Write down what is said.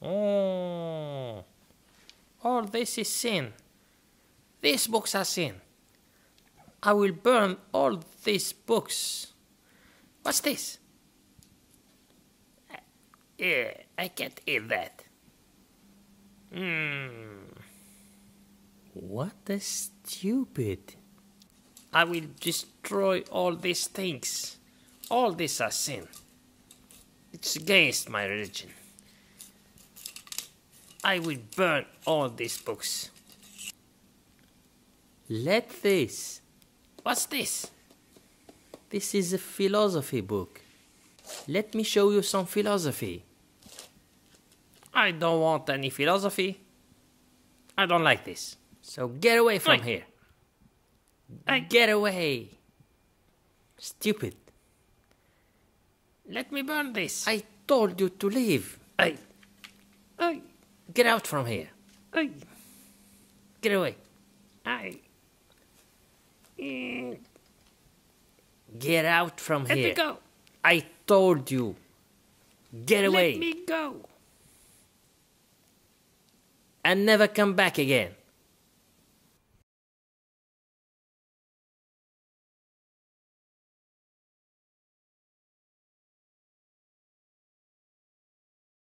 Oh, all this is sin. These books are sin. I will burn all these books. What's this? I can't eat that. What a stupid. I will destroy all these things. All these are sin. It's against my religion. I will burn all these books. Let this. What's this? This is a philosophy book. Let me show you some philosophy. I don't want any philosophy. I don't like this. So get away from here. Get away. Stupid. Let me burn this. I told you to leave. Get out from here. Get away. Get out from here. Let me go. I told you. Get away. Let me go. And never come back again.